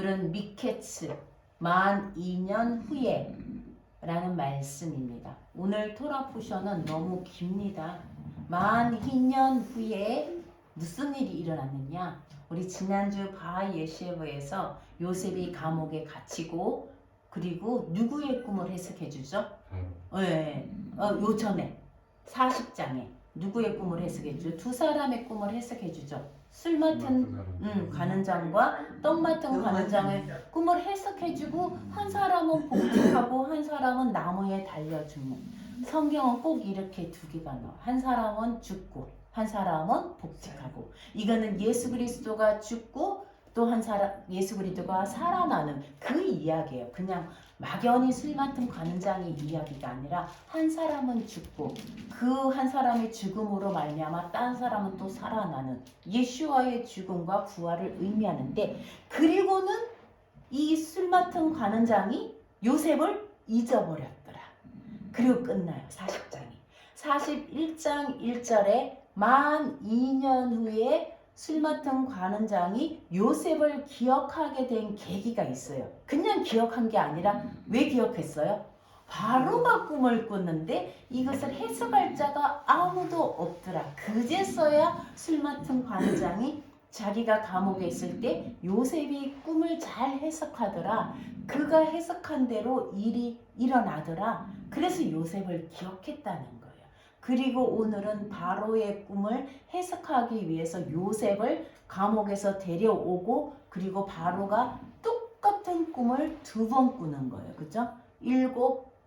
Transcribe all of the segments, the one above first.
오늘은 미케츠 만 2년 후에 라는 말씀입니다. 오늘 토라 포션은 너무 깁니다. 만 2년 후에 무슨 일이 일어났느냐? 우리 지난주 바하 예시에서 요셉이 감옥에 갇히고 그리고 누구의 꿈을 해석해 주죠? 네. 요 전에 40장에 누구의 꿈을 해석해 주죠? 두 사람의 꿈을 해석해 주죠. 술 맡은 관원장과 떡 맡은 관원장의 꿈을 해석해 주고 한 사람은 복직하고 한 사람은 나무에 달려 죽는. 성경은 꼭 이렇게 두 개가 나와. 한 사람은 죽고 한 사람은 복직하고. 이거는 예수 그리스도가 죽고 또 한 사람 예수 그리스도가 살아나는 그 이야기예요. 그냥 막연히 술 맡은 관원장의 이야기가 아니라 한 사람은 죽고 그 한 사람의 죽음으로 말미암아 딴 사람은 또 살아나는 예수와의 죽음과 부활을 의미하는데, 그리고는 이 술 맡은 관원장이 요셉을 잊어버렸더라. 그리고 끝나요. 40장이 41장 1절에 만 2년 후에 술 맡은 관원장이 요셉을 기억하게 된 계기가 있어요. 그냥 기억한 게 아니라 왜 기억했어요? 바로가 꿈을 꿨는데 이것을 해석할 자가 아무도 없더라. 그제서야 술 맡은 관원장이 자기가 감옥에 있을 때 요셉이 꿈을 잘 해석하더라. 그가 해석한 대로 일이 일어나더라. 그래서 요셉을 기억했다는 거예요. 그리고 오늘은 바로의 꿈을 해석하기 위해서 요셉을 감옥에서 데려오고 그리고 바로가 똑같은 꿈을 두 번 꾸는 거예요. 그죠? 7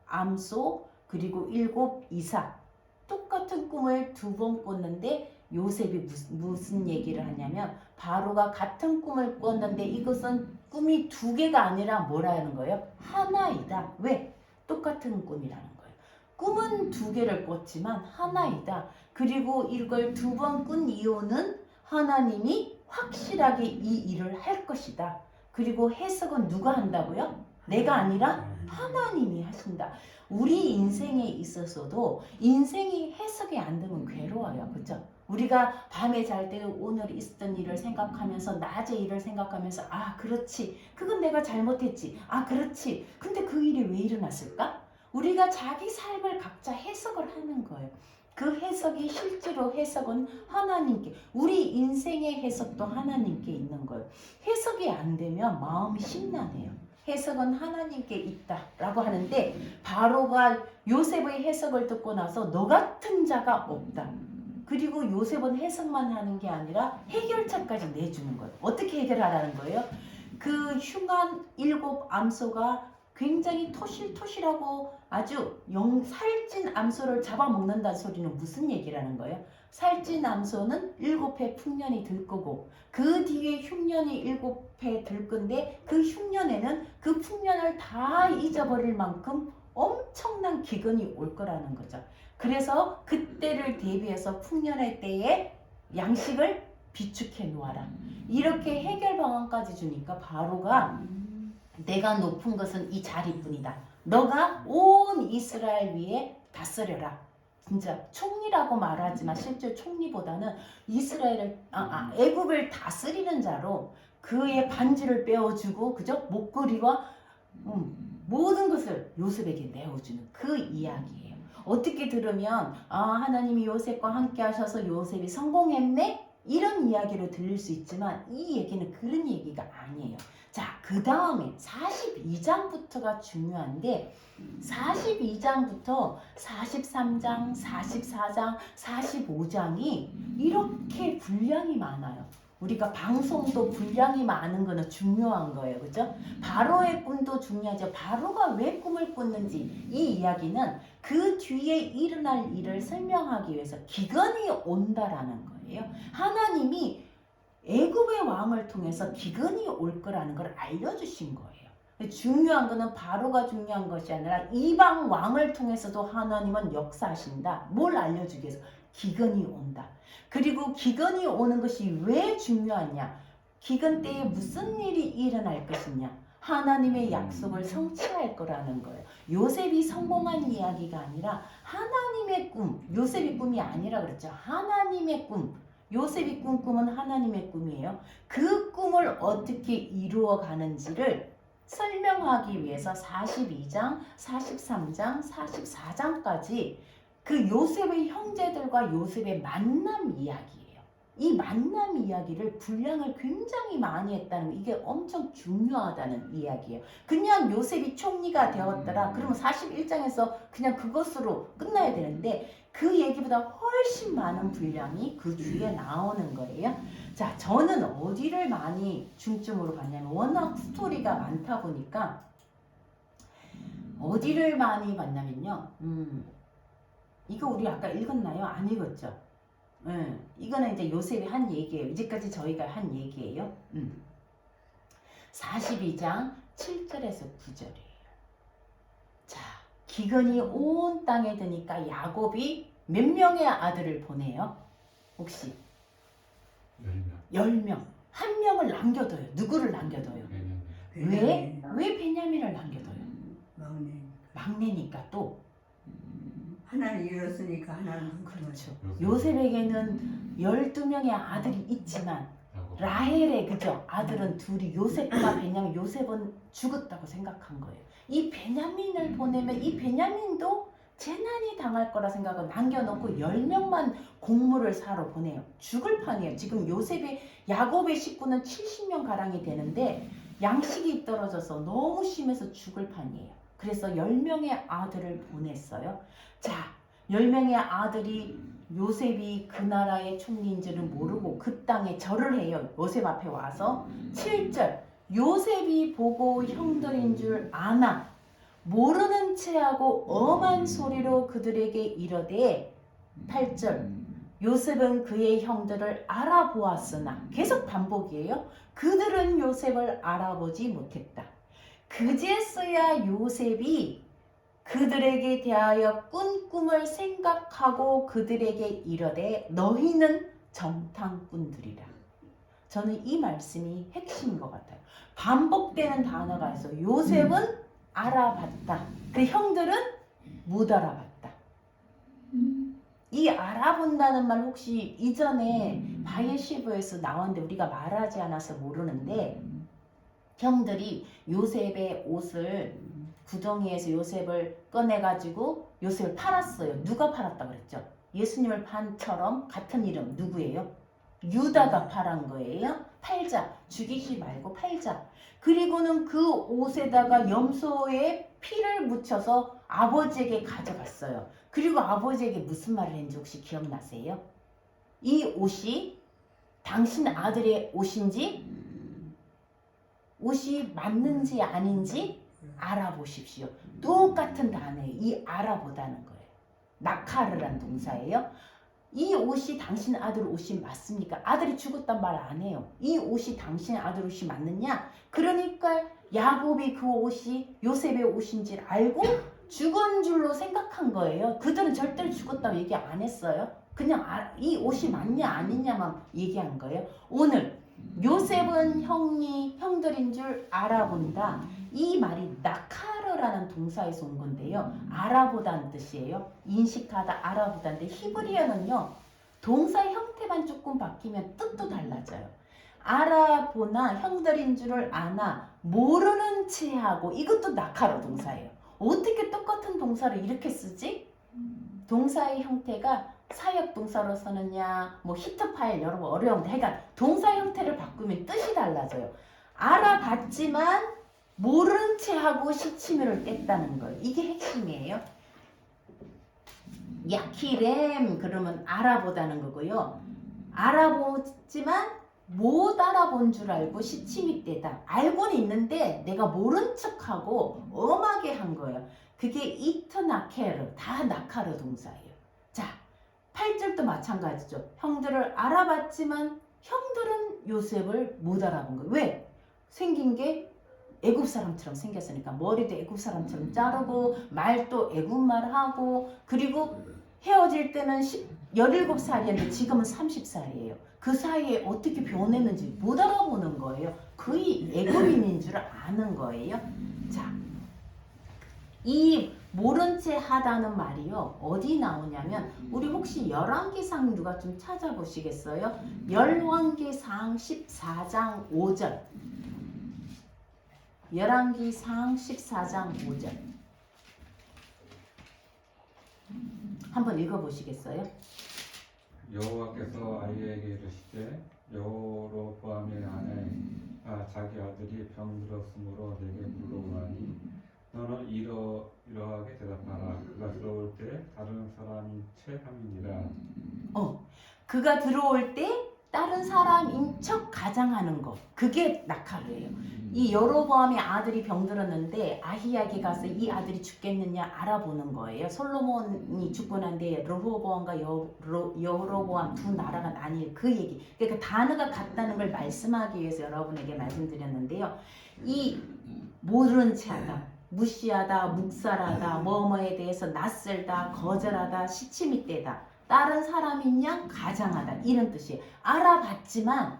암소 그리고 7 이삭, 똑같은 꿈을 두 번 꿨는데 요셉이 무슨 얘기를 하냐면 바로가 같은 꿈을 꿨는데 이것은 꿈이 두 개가 아니라 뭐라는 거예요? 하나이다. 왜? 똑같은 꿈이라는 거예요. 꿈은 두 개를 꿨지만 하나이다. 그리고 이걸 두 번 꾼 이유는 하나님이 확실하게 이 일을 할 것이다. 그리고 해석은 누가 한다고요? 내가 아니라 하나님이 하신다. 우리 인생에 있어서도 인생이 해석이 안 되면 괴로워요. 그렇죠? 우리가 밤에 잘 때 오늘 있었던 일을 생각하면서 낮에 일을 생각하면서 아 그렇지 그건 내가 잘못했지 아 그렇지 근데 그 일이 왜 일어났을까? 우리가 자기 삶을 각자 해석을 하는 거예요. 그 해석이 실제로 해석은 하나님께, 우리 인생의 해석도 하나님께 있는 거예요. 해석이 안 되면 마음이 심란해요. 해석은 하나님께 있다라고 하는데 바로가 요셉의 해석을 듣고 나서 너 같은 자가 없다. 그리고 요셉은 해석만 하는 게 아니라 해결책까지 내주는 거예요. 어떻게 해결하라는 거예요? 그 흉한 7 암소가 굉장히 토실토실하고 아주 살찐 암소를 잡아먹는다는 소리는 무슨 얘기라는 거예요? 살찐 암소는 7해 풍년이 들 거고 그 뒤에 흉년이 7해 들 건데 그 흉년에는 그 풍년을 다 잊어버릴 만큼 엄청난 기근이 올 거라는 거죠. 그래서 그때를 대비해서 풍년의 때에 양식을 비축해 놓아라. 이렇게 해결 방안까지 주니까 바로가 내가 높은 것은 이 자리뿐이다. 너가 온 이스라엘 위에 다스려라. 진짜 총리라고 말하지만 실제 총리보다는 이스라엘을 애굽을 다스리는 자로 그의 반지를 빼어주고 그죠? 목걸이와 모든 것을 요셉에게 내어주는 그 이야기예요. 어떻게 들으면 하나님이 요셉과 함께 하셔서 요셉이 성공했네? 이런 이야기로 들릴 수 있지만 이 얘기는 그런 얘기가 아니에요. 자, 그 다음에 42장부터가 중요한데 42장부터 43장, 44장, 45장이 이렇게 분량이 많아요. 우리가 방송도 분량이 많은 거는 중요한 거예요. 그죠? 바로의 꿈도 중요하죠. 바로가 왜 꿈을 꿨는지 이 이야기는 그 뒤에 일어날 일을 설명하기 위해서 기근이 온다라는 거예요. 하나님이 애굽의 왕을 통해서 기근이 올 거라는 걸 알려주신 거예요. 중요한 거는 바로가 중요한 것이 아니라 이방 왕을 통해서도 하나님은 역사하신다. 뭘 알려주기 위해서? 기근이 온다. 그리고 기근이 오는 것이 왜 중요하냐? 기근 때에 무슨 일이 일어날 것이냐? 하나님의 약속을 성취할 거라는 거예요. 요셉이 성공한 이야기가 아니라 하나님의 꿈, 요셉의 꿈이 아니라 그랬죠. 하나님의 꿈. 요셉이 꾼 꿈은 하나님의 꿈이에요. 그 꿈을 어떻게 이루어 가는지를 설명하기 위해서 42장, 43장, 44장까지 그 요셉의 형제들과 요셉의 만남 이야기예요. 이 만남 이야기를 분량을 굉장히 많이 했다는 거, 이게 엄청 중요하다는 이야기예요. 그냥 요셉이 총리가 되었더라 그러면 41장에서 그냥 그것으로 끝나야 되는데 그 얘기보다 훨씬 많은 분량이 그 뒤에 나오는 거예요. 자, 저는 어디를 많이 중점으로 봤냐면 워낙 스토리가 많다 보니까 어디를 많이 봤냐면요. 이거 우리 아까 읽었나요? 안 읽었죠? 이거는 이제 요셉이 한 얘기예요. 이제까지 저희가 한 얘기예요. 42장 7절에서 9절이에요. 자, 기근이 온 땅에 드니까 야곱이 몇 명의 아들을 보내요? 혹시? 10명. 한 명을 남겨둬요. 누구를 남겨둬요? 왜? 왜 베냐민을 남겨둬요? 막내니까 또 하나는 잃었으니까 하나는 그렇죠. 요셉에게는 12명의 아들이 있지만 라헬의 그죠? 아들은 둘이 요셉과 베냐민. 요셉은 죽었다고 생각한 거예요. 이 베냐민을 보내면 이 베냐민도 재난이 당할 거라 생각하고 남겨놓고 10명만 곡물을 사러 보내요. 죽을 판이에요. 지금 요셉의 야곱의 식구는 70명 가량이 되는데 양식이 떨어져서 너무 심해서 죽을 판이에요. 그래서 10명의 아들을 보냈어요. 자, 10명의 아들이 요셉이 그 나라의 총리인 줄은 모르고 그 땅에 절을 해요. 요셉 앞에 와서 7절 요셉이 보고 형들인 줄 아나 모르는 체하고 엄한 소리로 그들에게 이르되 8절 요셉은 그의 형들을 알아보았으나 계속 반복이에요. 그들은 요셉을 알아보지 못했다. 그제서야 요셉이 그들에게 대하여 꾼 꿈을 생각하고 그들에게 이르되 너희는 정탐꾼들이라. 저는 이 말씀이 핵심인 것 같아요. 반복되는 단어가 있어요. 요셉은 알아봤다. 그 형들은 못 알아봤다. 이 알아본다는 말 혹시 이전에 바예시브에서 나왔는데 우리가 말하지 않아서 모르는데 형들이 요셉의 옷을 구덩이에서 요셉을 꺼내가지고 요셉을 팔았어요. 누가 팔았다고 그랬죠? 예수님을 판처럼 같은 이름 누구예요? 유다가 팔은 거예요. 팔자. 죽이지 말고 팔자. 그리고는 그 옷에다가 염소의 피를 묻혀서 아버지에게 가져갔어요. 그리고 아버지에게 무슨 말을 했는지 혹시 기억나세요? 이 옷이 당신 아들의 옷인지 옷이 맞는지 아닌지 알아보십시오. 똑같은 단어예요. 이 알아보다는 거예요. 나카르란 동사예요. 이 옷이 당신 아들 옷이 맞습니까? 아들이 죽었단 말 안 해요. 이 옷이 당신 아들 옷이 맞느냐? 그러니까 야곱이 그 옷이 요셉의 옷인지 알고 죽은 줄로 생각한 거예요. 그들은 절대로 죽었다고 얘기 안 했어요. 그냥 이 옷이 맞냐 아니냐만 얘기한 거예요. 오늘 요셉은 형들인 줄 알아본다. 이 말이 나카르라는 동사에서 온 건데요. 알아보다는 뜻이에요. 인식하다, 알아보다인데 히브리어는요. 동사 형태만 조금 바뀌면 뜻도 달라져요. 알아보나 형들인 줄을 아나 모르는 체하고 이것도 나카르 동사예요. 어떻게 똑같은 동사를 이렇게 쓰지? 동사의 형태가 사역 동사로 쓰느냐, 뭐 히트 파일 여러분 어려운데, 그러니까 동사 형태를 바꾸면 뜻이 달라져요. 알아봤지만 모르는 채하고 시치미를 뗐다는 거예요. 이게 핵심이에요. 야키렘 그러면 알아보다는 거고요. 알아보지만 못 알아본 줄 알고 시치미 떼다. 알고는 있는데 내가 모른 척하고 엄하게 한 거예요. 그게 이트 나케르, 다 나카르 동사예요. 자, 8절도 마찬가지죠. 형들을 알아봤지만 형들은 요셉을 못 알아본 거예요. 왜? 생긴 게 애굽 사람처럼 생겼으니까 머리도 애굽 사람처럼 자르고 말도 애굽 말하고 그리고 헤어질 때는 17살이었는데 지금은 30살이에요. 그 사이에 어떻게 변했는지 못 알아보는 거예요. 거의 애굽인인 줄 아는 거예요. 자, 이 모른 채 하다는 말이요. 어디 나오냐면 우리 혹시 열왕기상 누가 좀 찾아보시겠어요? 열왕기상 14장 5절. 열왕기상 14장 5절. 한번 읽어보시겠어요? 여호와께서 아이에게 이르시되 여로보암의 아내가 자기 아들이 병들었으므로 내게 물어오라니 너는 이러하게 대답하라. 그가 들어올 때 다른 사람이 체함이니라. 그가 들어올 때 다른 사람인 척 가장하는 것, 그게 낙하루예요. 이 여로보암의 아들이 병들었는데 아히야게 가서 이 아들이 죽겠느냐 알아보는 거예요. 솔로몬이 죽고 난 뒤에 르호보암과 여로보암 두 나라가 나뉠 그 얘기. 그러니까 단어가 같다는 걸 말씀하기 위해서 여러분에게 말씀드렸는데요. 이 모른 체하다, 무시하다, 묵살하다, 뭐뭐에 대해서 낯설다, 거절하다, 시치미떼다, 다른 사람인 양 가장하다, 이런 뜻이에요. 알아봤지만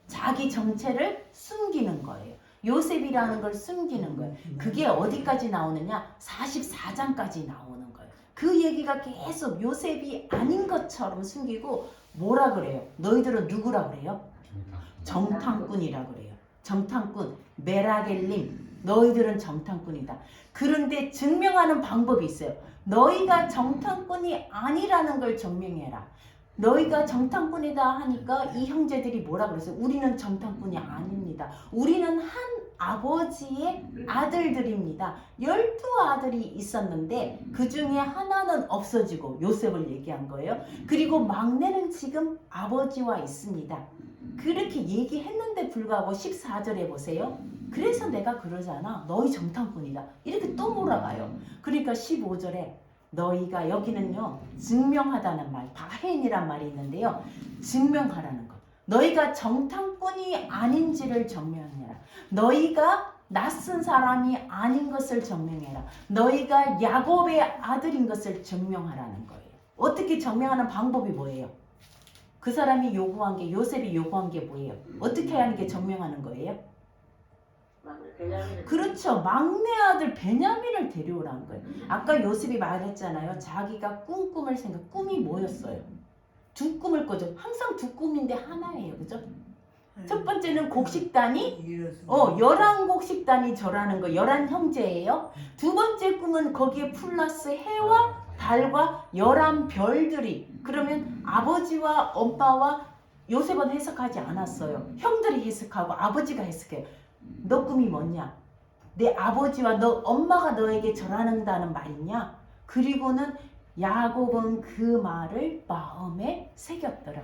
자기 정체를 숨기는 거예요. 요셉이라는 걸 숨기는 거예요. 그게 어디까지 나오느냐? 44장까지 나오는 거예요. 그 얘기가 계속 요셉이 아닌 것처럼 숨기고 뭐라 그래요? 너희들은 누구라 그래요? 정탐꾼이라 그래요. 정탐꾼, 메라겔림, 너희들은 정탐꾼이다. 그런데 증명하는 방법이 있어요. 너희가 정탐꾼이 아니라는 걸 증명해라. 너희가 정탐꾼이다 하니까 이 형제들이 뭐라 그랬어요? 우리는 정탐꾼이 아닙니다. 우리는 한 아버지의 아들들입니다. 12아들이 있었는데 그 중에 하나는 없어지고 요셉을 얘기한 거예요. 그리고 막내는 지금 아버지와 있습니다. 그렇게 얘기했는데 불구하고 14절에 보세요. 그래서 내가 그러잖아. 너희 정탐꾼이다. 이렇게 또 몰아가요. 그러니까 15절에 너희가, 여기는요 증명하다는 말, 바헨이란 말이 있는데요. 증명하라는 것. 너희가 정탐꾼이 아닌지를 증명해라. 너희가 낯선 사람이 아닌 것을 증명해라. 너희가 야곱의 아들인 것을 증명하라는 거예요. 어떻게 증명하는 방법이 뭐예요? 그 사람이 요구한 게, 요셉이 요구한 게 뭐예요? 어떻게 하는 게 증명하는 거예요? 그렇죠. 막내 아들 베냐민을 데려오라는 거예요. 아까 요셉이 말했잖아요. 자기가 꿈을 생각. 꿈이 뭐였어요? 두 꿈을 꿔죠. 항상 두 꿈인데 하나예요. 그죠? 첫 번째는 곡식단이 11곡식단이 절하는 거, 11형제예요. 두 번째 꿈은 거기에 플러스 해와 달과 11별들이. 그러면 아버지와 엄마와 요셉은 해석하지 않았어요. 형들이 해석하고 아버지가 해석해요. 너 꿈이 뭐냐? 내 아버지와 너 엄마가 너에게 절한다는 말이냐? 그리고는 야곱은 그 말을 마음에 새겼더라.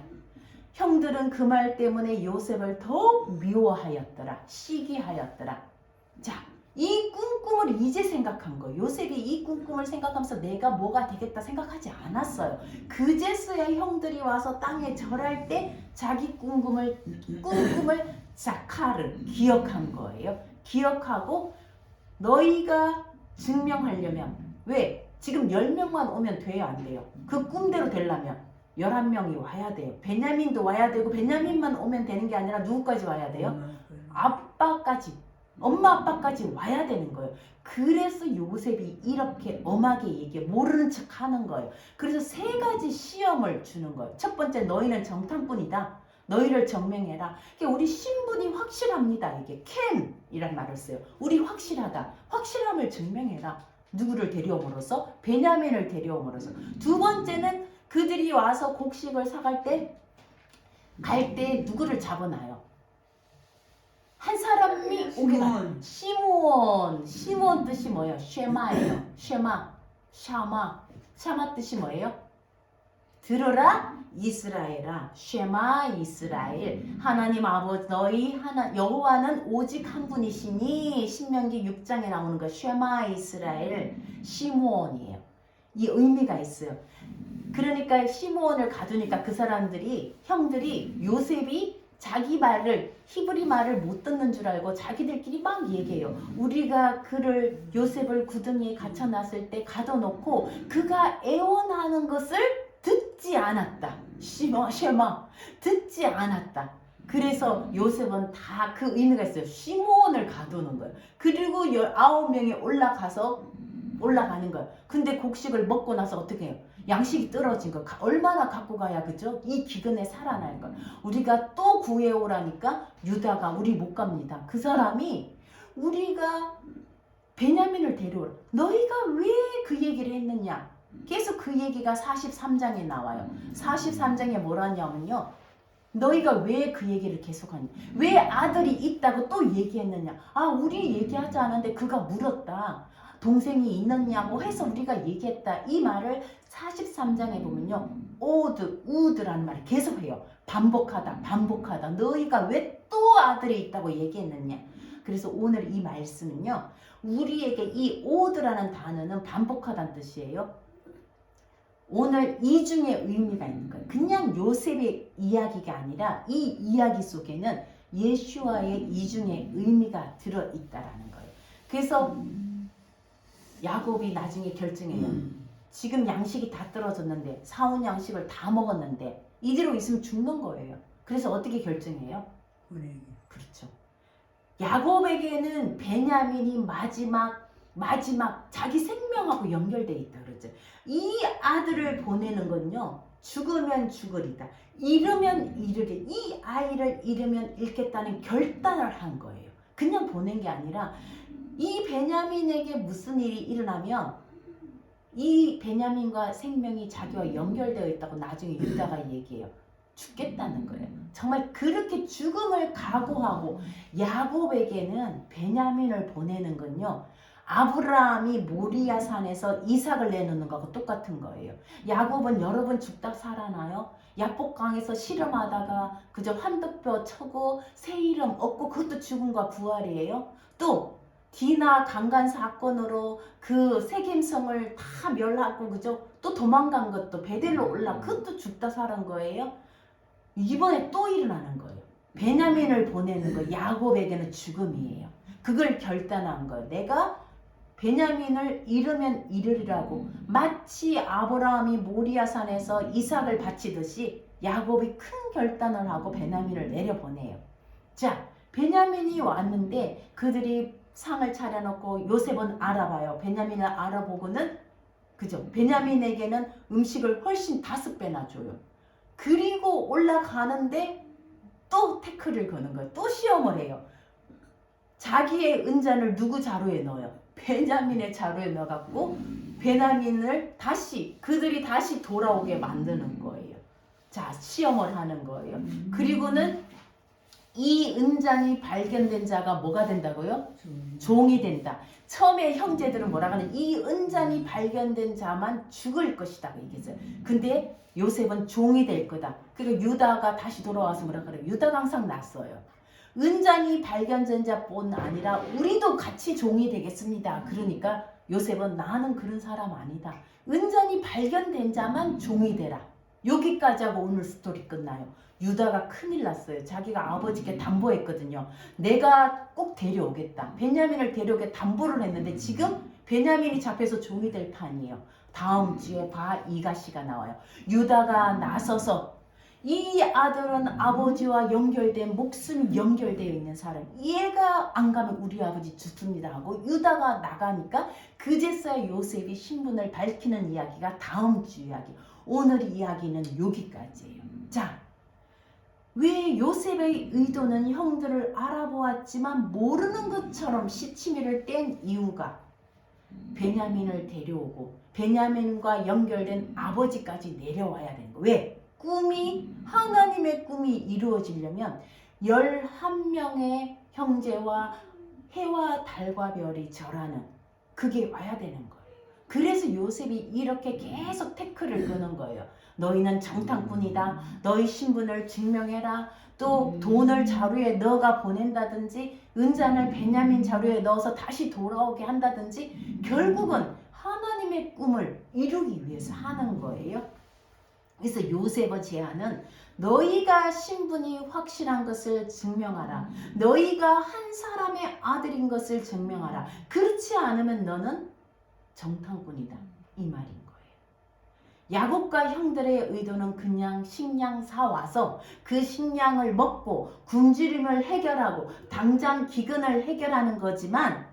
형들은 그 말 때문에 요셉을 더욱 미워하였더라. 시기하였더라. 자, 이 꿈을 이제 생각한 거예요. 요셉이 이 꿈을 생각하면서 내가 뭐가 되겠다 생각하지 않았어요. 그제서야 형들이 와서 땅에 절할 때 자기 꿈을 자카르 기억한 거예요. 기억하고 너희가 증명하려면, 왜? 지금 10명만 오면 돼요, 안 돼요? 그 꿈대로 되려면 11명이 와야 돼요. 베냐민도 와야 되고, 베냐민만 오면 되는 게 아니라 누구까지 와야 돼요? 아빠까지, 엄마 아빠까지 와야 되는 거예요. 그래서 요셉이 이렇게 엄하게 얘기해, 모르는 척 하는 거예요. 그래서 3가지 시험을 주는 거예요. 첫 번째, 너희는 정탐꾼이다. 너희를 증명해라. 우리 신분이 확실합니다. 이게 캔이란 말을 써요. 우리 확실하다. 확실함을 증명해라. 누구를 데려옴으로써? 베냐민을 데려옴으로써. 두 번째는 그들이 와서 곡식을 사갈 때, 갈 때 누구를 잡아놔요? 한 사람이 오기가. 시므온 뜻이 뭐예요? 쉐마예요. 샤마 뜻이 뭐예요? 들어라 이스라엘아, 쉐마 이스라엘. 하나님 아버지 너희 하나 여호와는 오직 한 분이시니. 신명기 6장에 나오는 거 쉐마 이스라엘. 시므온이에요. 이 의미가 있어요. 그러니까 시므온을 가두니까 그 사람들이, 형들이 요셉이 자기 말을, 히브리 말을 못 듣는 줄 알고 자기들끼리 막 얘기해요. 우리가 요셉을 구덩이에 갇혀놨을 때 가둬놓고 그가 애원하는 것을 듣지 않았다. 쉐마 듣지 않았다. 그래서 요셉은 다 그 의미가 있어요. 시므온을 가두는 거예요. 그리고 19명이 올라가서 올라가는 거예요. 근데 곡식을 먹고 나서 어떻게 해요? 양식이 떨어진 거 얼마나 갖고 가야 그죠? 이 기근에 살아날 거. 우리가 또 구해오라니까 유다가 우리 못 갑니다. 그 사람이 우리가 베냐민을 데려오라. 너희가 왜 그 얘기를 했느냐? 계속 그 얘기가 43장에 나와요. 43장에 뭐라냐면요. 너희가 왜 그 얘기를 계속하냐? 왜 아들이 있다고 또 얘기했느냐? 아, 우리 얘기하지 않았는데 그가 물었다. 동생이 있느냐고 해서 우리가 얘기했다. 이 말을 43장에 보면요. 우드라는 말을 계속해요. 반복하다. 너희가 왜 또 아들이 있다고 얘기했느냐? 그래서 오늘 이 말씀은요. 우리에게 이 오드라는 단어는 반복하다는 뜻이에요. 오늘 이 중에 의미가 있는 거예요. 그냥 요셉의 이야기가 아니라 이 이야기 속에는 예수와의 이중의 의미가 들어있다라는 거예요. 그래서 야곱이 나중에 결정해요. 지금 양식이 다 떨어졌는데 사온 양식을 다 먹었는데 이대로 있으면 죽는 거예요. 그래서 어떻게 결정해요? 보내기. 그렇죠. 야곱에게는 베냐민이 마지막 자기 생명하고 연결돼 있다 그러죠. 이 아들을 보내는 건요. 죽으면 죽으리다. 잃으면 잃으리. 이 아이를 잃으면 잃겠다는 결단을 한 거예요. 그냥 보낸 게 아니라 이 베냐민에게 무슨 일이 일어나면 이 베냐민과 생명이 자기와 연결되어 있다고 나중에 유다가 얘기해요. 죽겠다는 거예요. 정말 그렇게 죽음을 각오하고 야곱에게는 베냐민을 보내는 건요. 아브라함이 모리아 산에서 이삭을 내놓는 거하고 똑같은 거예요. 야곱은 여러 번 죽다 살아나요. 야복강에서 씨름하다가 그저 환도뼈 쳐고 새 이름 얻고 그것도 죽음과 부활이에요. 또 디나 강간 사건으로 그 세겜성을 다 멸하고 그죠? 또 도망간 것도 베델로 올라 그것도 죽다 살은 거예요. 이번에 또 일어나는 거예요. 베냐민을 보내는 거 야곱에게는 죽음이에요. 그걸 결단한 거예요. 내가 베냐민을 잃으면 잃으리라고 마치 아브라함이 모리아산에서 이삭을 바치듯이 야곱이 큰 결단을 하고 베냐민을 내려보내요. 자, 베냐민이 왔는데 그들이 상을 차려놓고 요셉은 알아봐요. 베냐민을 알아보고는 그죠? 베냐민에게는 음식을 훨씬 5배나 줘요. 그리고 올라가는데 또 태클을 거는 거예요. 또 시험을 해요. 자기의 은잔을 누구 자루에 넣어요? 베냐민의 자루에 넣어갖고 베냐민을 그들이 다시 돌아오게 만드는 거예요. 자, 시험을 하는 거예요. 그리고는 이 은잔이 발견된 자가 뭐가 된다고요? 종이 된다. 처음에 형제들은 뭐라고 하는 이 은잔이 발견된 자만 죽을 것이다 얘기했어요. 근데 요셉은 종이 될 거다. 그리고 유다가 다시 돌아와서 뭐라 그래요? 유다가 항상 났어요. 은잔이 발견된 자뿐 아니라 우리도 같이 종이 되겠습니다. 그러니까 요셉은 나는 그런 사람 아니다. 은잔이 발견된 자만 종이 되라. 여기까지 하고 오늘 스토리 끝나요. 유다가 큰일 났어요. 자기가 아버지께 담보했거든요. 내가 꼭 데려오겠다. 베냐민을 데려오게 담보를 했는데 지금 베냐민이 잡혀서 종이 될 판이에요. 다음 주에 이가시가 나와요. 유다가 나서서 이 아들은 아버지와 연결된 목숨이 연결되어 있는 사람. 얘가 안 가면 우리 아버지 죽습니다 하고 유다가 나가니까 그제서야 요셉이 신분을 밝히는 이야기가 다음 주 이야기. 오늘 이야기는 여기까지예요. 자, 왜 요셉의 의도는 형들을 알아보았지만 모르는 것처럼 시치미를 뗀 이유가 베냐민을 데려오고 베냐민과 연결된 아버지까지 내려와야 되는 거예요. 왜? 하나님의 꿈이 이루어지려면 11명의 형제와 해와 달과 별이 절하는 그게 와야 되는 거예요. 그래서 요셉이 이렇게 계속 태클을 거는 거예요. 너희는 정탐꾼이다. 너희 신분을 증명해라. 또 돈을 자루에 너가 보낸다든지 은잔을 베냐민 자루에 넣어서 다시 돌아오게 한다든지 결국은 하나님의 꿈을 이루기 위해서 하는 거예요. 그래서 요셉의 제안은 너희가 신분이 확실한 것을 증명하라. 너희가 한 사람의 아들인 것을 증명하라. 그렇지 않으면 너는 정탐꾼이다. 이 말인 거예요. 야곱과 형들의 의도는 그냥 식량 사와서 그 식량을 먹고 굶주림을 해결하고 당장 기근을 해결하는 거지만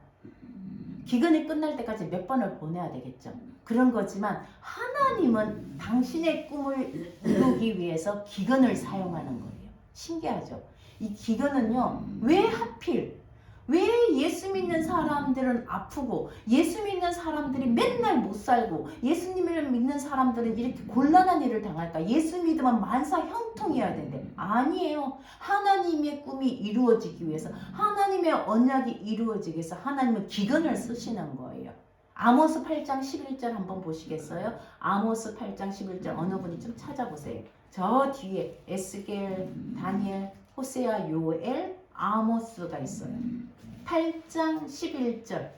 기근이 끝날 때까지 몇 번을 보내야 되겠죠. 그런 거지만 하나님은 당신의 꿈을 이루기 위해서 기근을 사용하는 거예요. 신기하죠? 이 기근은요, 왜 하필, 왜 예수 믿는 사람들은 아프고 예수 믿는 사람들이 맨날 못 살고 예수님을 믿는 사람들은 이렇게 곤란한 일을 당할까? 예수 믿으면 만사 형통이어야 되는데 아니에요. 하나님의 꿈이 이루어지기 위해서, 하나님의 언약이 이루어지기 위해서 하나님은 기근을 쓰시는 거예요. 아모스 8장 11절 한번 보시겠어요? 아모스 8장 11절 어느 분이 좀 찾아보세요. 저 뒤에 에스겔, 다니엘, 호세아, 요엘, 아모스가 있어요. 8장 11절.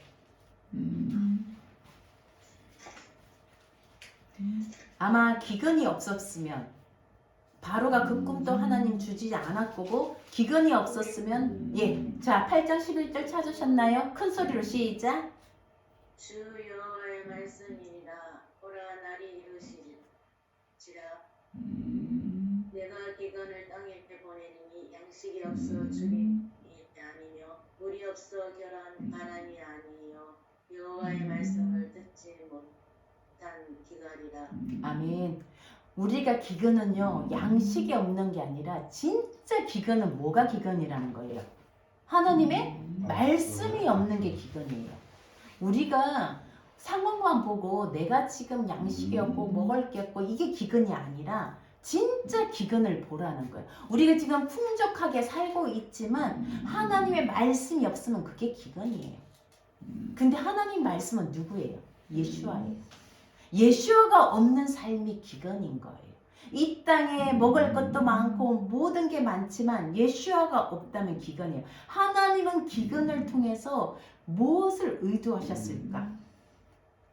아마 기근이 없었으면 바로가 그 꿈도 하나님 주지 않았 거고, 기근이 없었으면, 예, 자 8장 11절 찾으셨나요? 큰 소리로 시작. 주 여호와의 말씀이니라. 보라, 날이 이루시리라. 내가 기근을 땅에 보내리니 양식이 없어 죽임이 아니며 물이 없어 결한 가난이 아니요 여호와의 말씀을 듣지 못한 기갈이라. 아멘. 우리가 기근은요, 양식이 없는 게 아니라 진짜 기근은 뭐가 기근이라는 거예요? 하나님의 말씀이 없는 게 기근이에요. 우리가 상황만 보고 내가 지금 양식이 없고 먹을 게 없고 이게 기근이 아니라 진짜 기근을 보라는 거예요. 우리가 지금 풍족하게 살고 있지만 하나님의 말씀이 없으면 그게 기근이에요. 근데 하나님 말씀은 누구예요? 예수와예요. 예수가 없는 삶이 기근인 거예요. 이 땅에 먹을 것도 많고 모든 게 많지만 예수가 없다면 기근이에요. 하나님은 기근을 통해서 무엇을 의도하셨을까?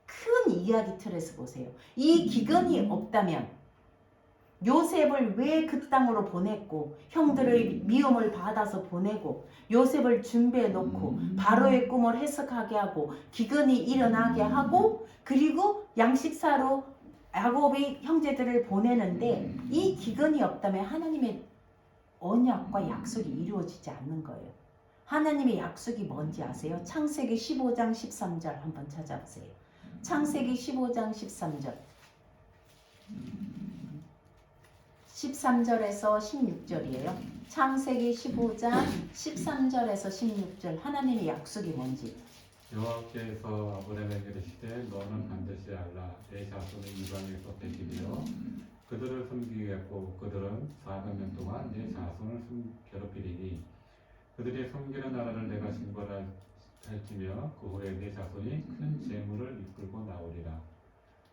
큰 이야기 틀에서 보세요. 이 기근이 없다면 요셉을 왜 그 땅으로 보냈고, 형들의 미움을 받아서 보내고, 요셉을 준비해 놓고 바로의 꿈을 해석하게 하고 기근이 일어나게 하고, 그리고 양식사로 야곱의 형제들을 보내는데 이 기근이 없다면 하나님의 언약과 약속이 이루어지지 않는 거예요. 하나님의 약속이 뭔지 아세요? 창세기 15장 13절 한번 찾아보세요. 창세기 15장 13절. 13절에서 16절이에요. 창세기 15장 13절에서 16절. 하나님의 약속이 뭔지. 여호와께서 아브라함에게 이르시되 너는 반드시 알라. 내 자손은 이방에서 되시리요 그들을 섬기겠고 그들은 400년 동안 내 자손을 괴롭히리니 그들이 섬기는 나라를 내가 징벌할지며 그 후에 내 자손이 큰 재물을 이끌고 나오리라.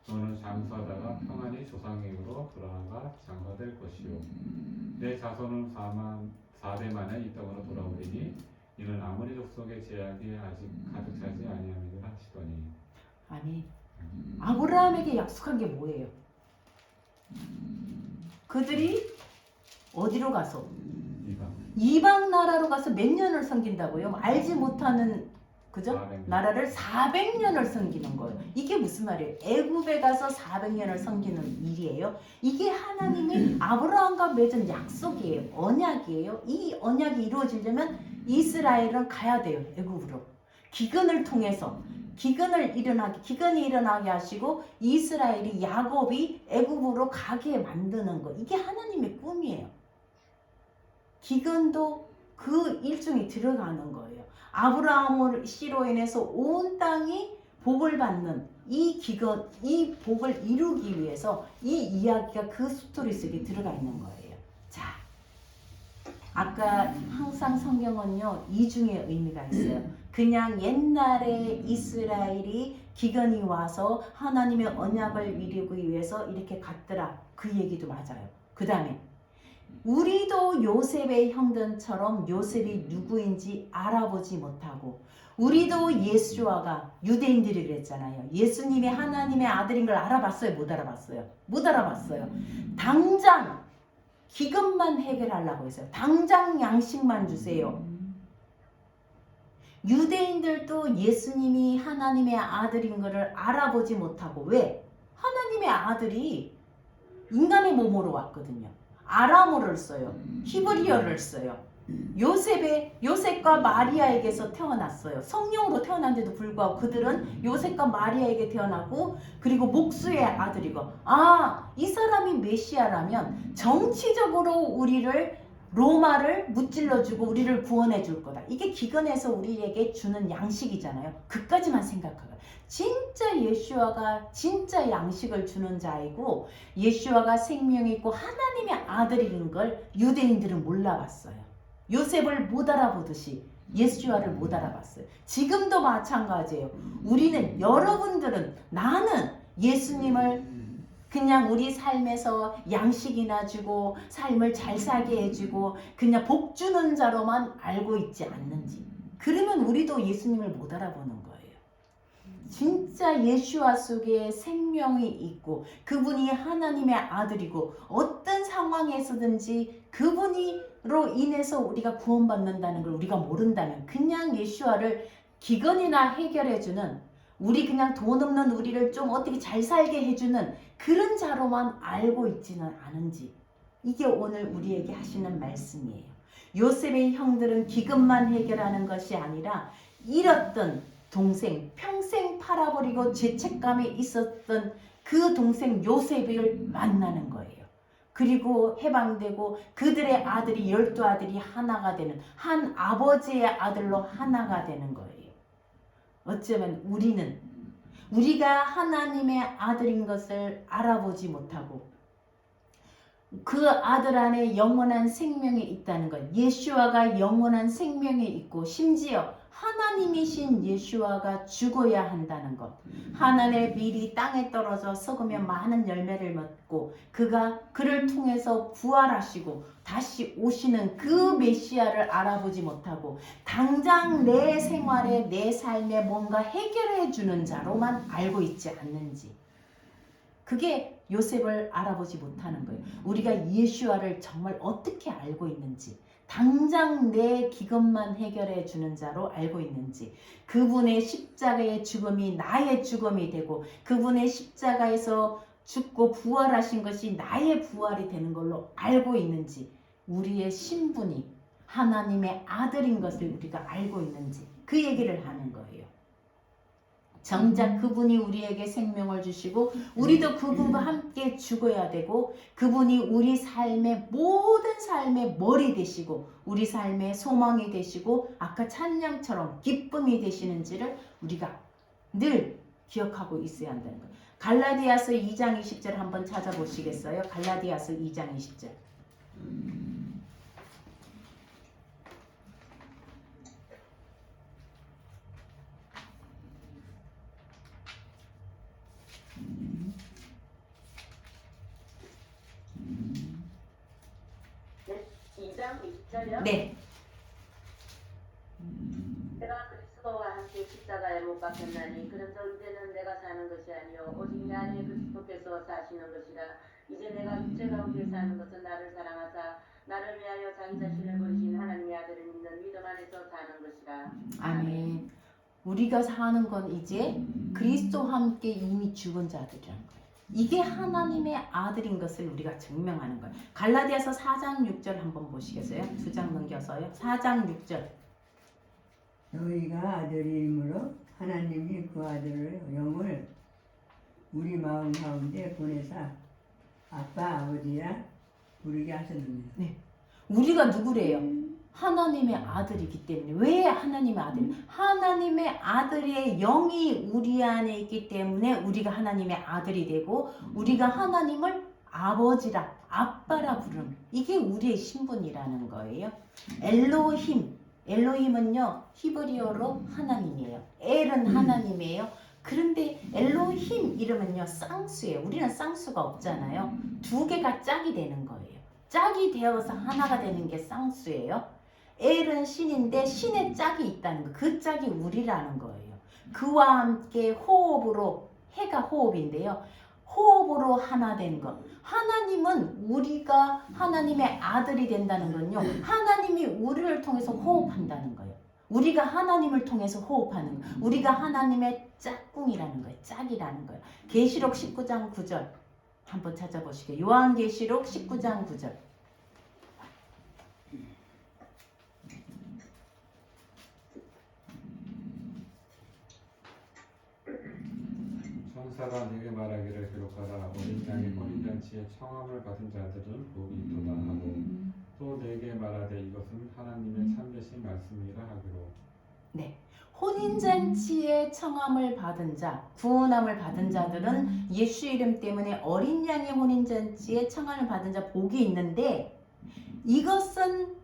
너는 장수하다가 평안히 조상에게로 돌아가 장가될 것이요 내 자손은 4대 만에 이 땅으로 돌아오리니 이는 아무리 족속의 제약이 아직 가득 차지 아니함이라 하시더니. 아니, 아브라함에게 약속한 게 뭐예요? 그들이 어디로 가서? 이방 나라로 가서 몇 년을 섬긴다고요? 알지 못하는, 그죠? 400년. 나라를 400년을 섬기는 거예요. 이게 무슨 말이에요? 애굽에 가서 400년을 섬기는 일이에요. 이게 하나님이 아브라함과 맺은 약속이에요. 언약이에요. 이 언약이 이루어지려면 이스라엘은 가야 돼요. 애굽으로. 기근을 통해서 기근이 일어나게 하시고 이스라엘이 야곱이 애굽으로 가게 만드는 거. 이게 하나님의 꿈이에요. 기근도 그 일종이 들어가는 거예요. 아브라함 씨로 인해서 온 땅이 복을 받는 이 기근, 이 복을 이루기 위해서 이 이야기가 그 스토리 속에 들어가 있는 거예요. 자, 아까 항상 성경은요, 이중의 의미가 있어요. 그냥 옛날에 이스라엘이 기근이 와서 하나님의 언약을 이루기 위해서 이렇게 갔더라. 그 얘기도 맞아요. 그 다음에 우리도 요셉의 형들처럼 요셉이 누구인지 알아보지 못하고, 우리도 예수와가 유대인들이 그랬잖아요. 예수님이 하나님의 아들인 걸 알아봤어요? 못 알아봤어요? 못 알아봤어요. 당장 기근만 해결하려고 했어요. 당장 양식만 주세요. 유대인들도 예수님이 하나님의 아들인 것을 알아보지 못하고, 왜? 하나님의 아들이 인간의 몸으로 왔거든요. 아람어를 써요. 히브리어를 써요. 요셉과 마리아에게서 태어났어요. 성령으로 태어난데도 불구하고 그들은 요셉과 마리아에게 태어나고 그리고 목수의 아들이고 이 사람이 메시아라면 정치적으로 우리를 로마를 무찔러주고 우리를 구원해 줄 거다. 이게 기근에서 우리에게 주는 양식이잖아요. 그까지만 생각하고 진짜 예수와가 진짜 양식을 주는 자이고 예수와가 생명이 있고 하나님의 아들인 걸 유대인들은 몰라봤어요. 요셉을 못 알아보듯이 예수와를 못 알아봤어요. 지금도 마찬가지예요. 여러분들은 나는 예수님을 그냥 우리 삶에서 양식이나 주고 삶을 잘 살게 해주고 그냥 복 주는 자로만 알고 있지 않는지. 그러면 우리도 예수님을 못 알아보는 거예요. 진짜 예수와 속에 생명이 있고 그분이 하나님의 아들이고 어떤 상황에서든지 그분으로 인해서 우리가 구원받는다는 걸 우리가 모른다면 그냥 예수와를 기근이나 해결해주는 우리 그냥 돈 없는 우리를 좀 어떻게 잘 살게 해주는 그런 자로만 알고 있지는 않은지 이게 오늘 우리에게 하시는 말씀이에요. 요셉의 형들은 기근만 해결하는 것이 아니라 잃었던 동생, 평생 팔아버리고 죄책감에 있었던 그 동생 요셉을 만나는 거예요. 그리고 해방되고 그들의 아들이 12아들이 하나가 되는 한 아버지의 아들로 하나가 되는 거예요. 어쩌면 우리가 하나님의 아들인 것을 알아보지 못하고 그 아들 안에 영원한 생명이 있다는 것, 예수와가 영원한 생명이 있고 심지어 하나님이신 예수와가 죽어야 한다는 것, 하나님의 밀이 땅에 떨어져 썩으면 많은 열매를 맺고 그를 통해서 부활하시고 다시 오시는 그 메시아를 알아보지 못하고 당장 내 생활에 내 삶에 뭔가 해결해 주는 자로만 알고 있지 않는지, 그게 요셉을 알아보지 못하는 거예요. 우리가 예수와를 정말 어떻게 알고 있는지, 당장 내 기근만 해결해 주는 자로 알고 있는지, 그분의 십자가의 죽음이 나의 죽음이 되고 그분의 십자가에서 죽고 부활하신 것이 나의 부활이 되는 걸로 알고 있는지, 우리의 신분이 하나님의 아들인 것을 우리가 알고 있는지 그 얘기를 하는 거예요. 정작 그분이 우리에게 생명을 주시고 우리도 그분과 함께 죽어야 되고 그분이 우리 삶의 모든 삶의 머리 되시고 우리 삶의 소망이 되시고 아까 찬양처럼 기쁨이 되시는지를 우리가 늘 기억하고 있어야 한다는 거예요. 갈라디아서 2장 20절 한번 찾아보시겠어요? 갈라디아서 2장 20절. 네, 2장 20절이요? 네. 내가 그리스도와 함께 십자가에 못 박혔나니 그런즉 이제는 내가 사는 것이 아니요 오직 내 안에 그리스도께서 사시는 것이라. 이제 내가 육체 가운데 사는 것은 나를 사랑하사 나를 위하여 자기 자신을 버리신 하나님의 아들을 믿는 믿음 안에서 사는 것이라. 아멘. 우리가 사는 건 이제 그리스도와 함께 이미 죽은 자들이란 거예요. 이게 하나님의 아들인 것을 우리가 증명하는 거예요. 갈라디아서 4장 6절 한번 보시겠어요? 2장 넘겨서요. 4장 6절. 너희가 아들이므로 하나님이 그 아들의 영을 우리 마음 가운데 보내사 아빠 아버지야 부르게 하셨느니라. 네. 우리가 누구래요? 하나님의 아들이기 때문에. 왜 하나님의 아들? 하나님의 아들의 영이 우리 안에 있기 때문에 우리가 하나님의 아들이 되고 우리가 하나님을 아버지라 아빠라 부르는, 이게 우리의 신분이라는 거예요. 엘로힘은요 히브리어로 하나님이에요. 엘은 하나님이에요. 그런데 엘로힘 이름은요 쌍수예요. 우리는 쌍수가 없잖아요. 두 개가 짝이 되는 거예요. 짝이 되어서 하나가 되는 게 쌍수예요. 엘은 신인데 신의 짝이 있다는 거, 그 짝이 우리라는 거예요. 그와 함께 호흡으로, 해가 호흡인데요, 호흡으로 하나 된 것. 하나님은 우리가 하나님의 아들이 된다는 건요, 하나님이 우리를 통해서 호흡한다는 거예요. 우리가 하나님을 통해서 호흡하는 거예요. 우리가 하나님의 짝꿍이라는 거예요. 짝이라는 거예요. 계시록 19장 9절 한번 찾아보시게요. 요한계시록 19장 9절. 천사가 네게 말하기를 기록하라. 어린 양의 혼인잔치에 청함을 받은 자들은 복이 있도다 하고 또 네게 말하되 이것은 하나님의 참되신 말씀이라 하기로. 네. 혼인잔치에 청함을 받은 자, 구원함을 받은 자들은 예수 이름 때문에 어린 양의 혼인잔치에 청함을 받은 자 복이 있는데 이것은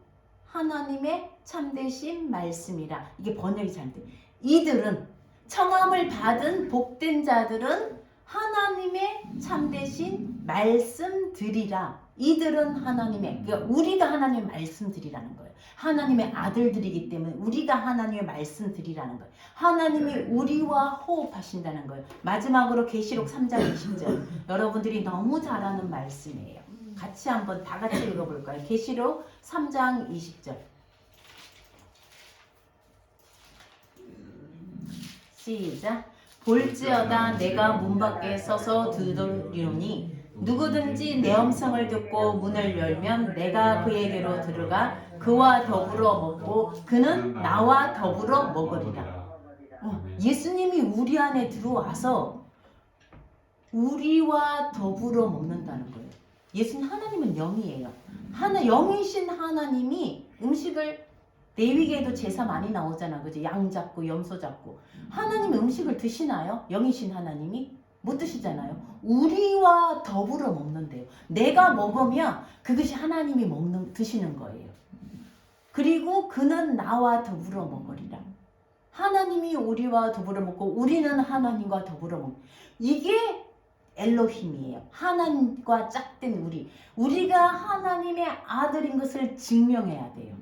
하나님의 참되신 말씀이라. 이게 번역이 잘돼. 이들은 청함을 받은 복된 자들은 하나님의 참되신 말씀들이라. 이들은 하나님의, 그러니까 우리가 하나님의 말씀들이라는 거예요. 하나님의 아들들이기 때문에 우리가 하나님의 말씀들이라는 거예요. 하나님이 우리와 호흡하신다는 거예요. 마지막으로 계시록 3장 20절. 여러분들이 너무 잘 아는 말씀이에요. 같이 한번 다 같이 읽어볼까요? 계시록 3장 20절. 시작. 볼지어다 내가 문 밖에 서서 두드리오니 누구든지 내 음성을 듣고 문을 열면 내가 그에게로 들어가 그와 더불어 먹고 그는 나와 더불어 먹으리라. 예수님이 우리 안에 들어와서 우리와 더불어 먹는다는 거예요. 예수는 하나님은 영이에요. 영이신 하나님이 음식을 레위기에도 제사 많이 나오잖아. 그죠? 양 잡고 염소 잡고. 하나님 음식을 드시나요? 영이신 하나님이? 못 드시잖아요. 우리와 더불어 먹는데요. 내가 먹으면 그것이 하나님이 드시는 거예요. 그리고 그는 나와 더불어 먹으리라. 하나님이 우리와 더불어 먹고 우리는 하나님과 더불어 먹고. 이게 엘로힘이에요. 하나님과 짝된 우리. 우리가 하나님의 아들인 것을 증명해야 돼요.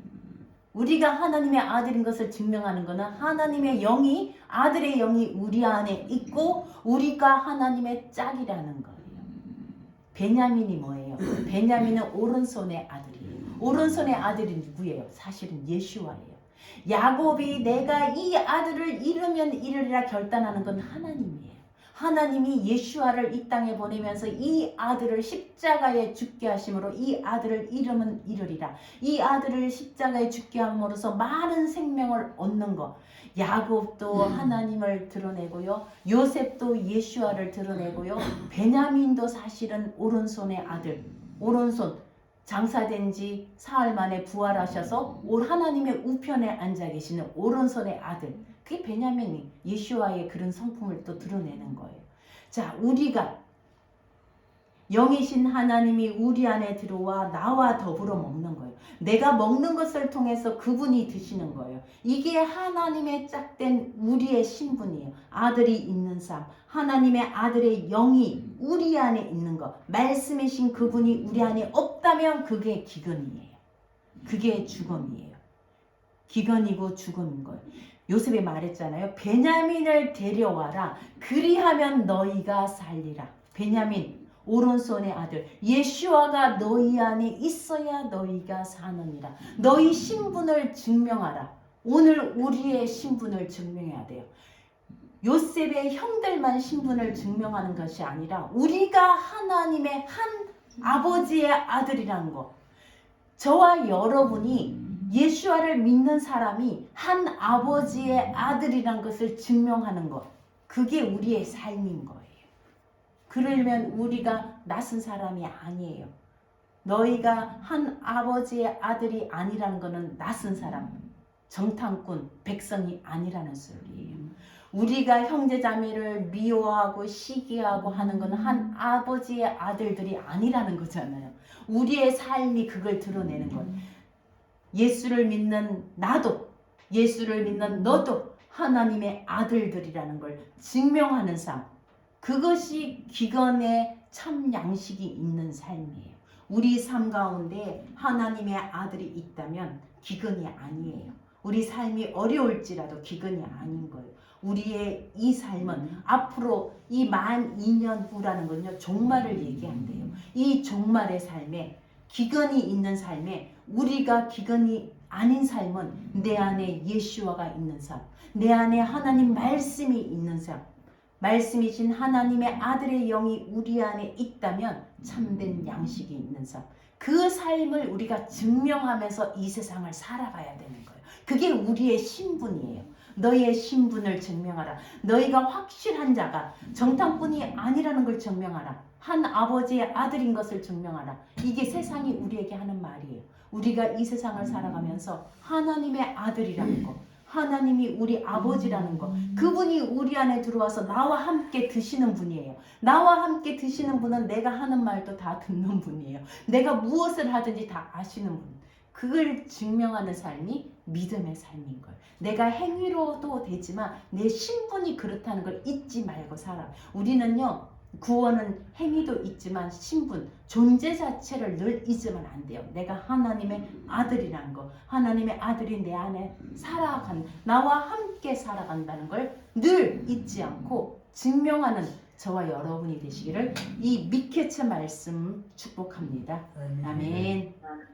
우리가 하나님의 아들인 것을 증명하는 것은 하나님의 영이, 아들의 영이 우리 안에 있고 우리가 하나님의 짝이라는 거예요. 베냐민이 뭐예요? 베냐민은 오른손의 아들이에요. 오른손의 아들이 누구예요? 사실은 예수와예요. 야곱이 내가 이 아들을 잃으면 잃으리라 결단하는 건 하나님이에요. 하나님이 예수아를 이 땅에 보내면서 이 아들을 십자가에 죽게 하심으로 이 아들을 잃으면 잃으리라. 이 아들을 십자가에 죽게 함으로써 많은 생명을 얻는 것. 야곱도 하나님을 드러내고요. 요셉도 예수아를 드러내고요. 베냐민도 사실은 오른손의 아들. 오른손 장사된 지 사흘 만에 부활하셔서 하나님의 우편에 앉아 계시는 오른손의 아들. 그게 베냐민이 예수와의 그런 성품을 또 드러내는 거예요. 자, 우리가 영이신 하나님이 우리 안에 들어와 나와 더불어 먹는 거예요. 내가 먹는 것을 통해서 그분이 드시는 거예요. 이게 하나님의 짝된 우리의 신분이에요. 아들이 있는 삶. 하나님의 아들의 영이 우리 안에 있는 것. 말씀이신 그분이 우리 안에 없다면 그게 기근이에요. 그게 죽음이에요. 기근이고 죽음인 거예요. 요셉이 말했잖아요. 베냐민을 데려와라. 그리하면 너희가 살리라. 베냐민 오른손의 아들 예수아가 너희 안에 있어야 너희가 사느니라. 너희 신분을 증명하라. 오늘 우리의 신분을 증명해야 돼요. 요셉의 형들만 신분을 증명하는 것이 아니라 우리가 하나님의 한 아버지의 아들이라는 것. 저와 여러분이 예수아를 믿는 사람이 한 아버지의 아들이란 것을 증명하는 것. 그게 우리의 삶인 거예요. 그러려면 우리가 낯선 사람이 아니에요. 너희가 한 아버지의 아들이 아니라는 것은 낯선 사람, 정탐꾼, 백성이 아니라는 소리예요. 우리가 형제자매를 미워하고 시기하고 하는 것은 한 아버지의 아들들이 아니라는 거잖아요. 우리의 삶이 그걸 드러내는 거예요. 예수를 믿는 나도, 예수를 믿는 너도 하나님의 아들들이라는 걸 증명하는 삶. 그것이 기근의 참 양식이 있는 삶이에요. 우리 삶 가운데 하나님의 아들이 있다면 기근이 아니에요. 우리 삶이 어려울지라도 기근이 아닌 거예요. 우리의 이 삶은 앞으로 이 12,000년 후라는 건요, 종말을 얘기한대요. 이 종말의 삶에 기근이 있는 삶에 우리가 기근이 아닌 삶은 내 안에 예수와가 있는 삶, 내 안에 하나님 말씀이 있는 삶, 말씀이신 하나님의 아들의 영이 우리 안에 있다면 참된 양식이 있는 삶, 그 삶을 우리가 증명하면서 이 세상을 살아가야 되는 거예요. 그게 우리의 신분이에요. 너의 신분을 증명하라. 너희가 확실한 자가 정탐꾼이 아니라는 걸 증명하라. 한 아버지의 아들인 것을 증명하라. 이게 세상이 우리에게 하는 말이에요. 우리가 이 세상을 살아가면서 하나님의 아들이라는 거, 하나님이 우리 아버지라는 거, 그분이 우리 안에 들어와서 나와 함께 드시는 분이에요. 나와 함께 드시는 분은 내가 하는 말도 다 듣는 분이에요. 내가 무엇을 하든지 다 아시는 분. 그걸 증명하는 삶이 믿음의 삶인 거예요. 내가 행위로도 되지만 내 신분이 그렇다는 걸 잊지 말고 살아. 우리는요, 구원은 행위도 있지만 신분, 존재 자체를 늘 잊으면 안 돼요. 내가 하나님의 아들이란 거, 하나님의 아들이 내 안에 나와 함께 살아간다는 걸 늘 잊지 않고 증명하는 저와 여러분이 되시기를 이 미케체 말씀 축복합니다. 아멘.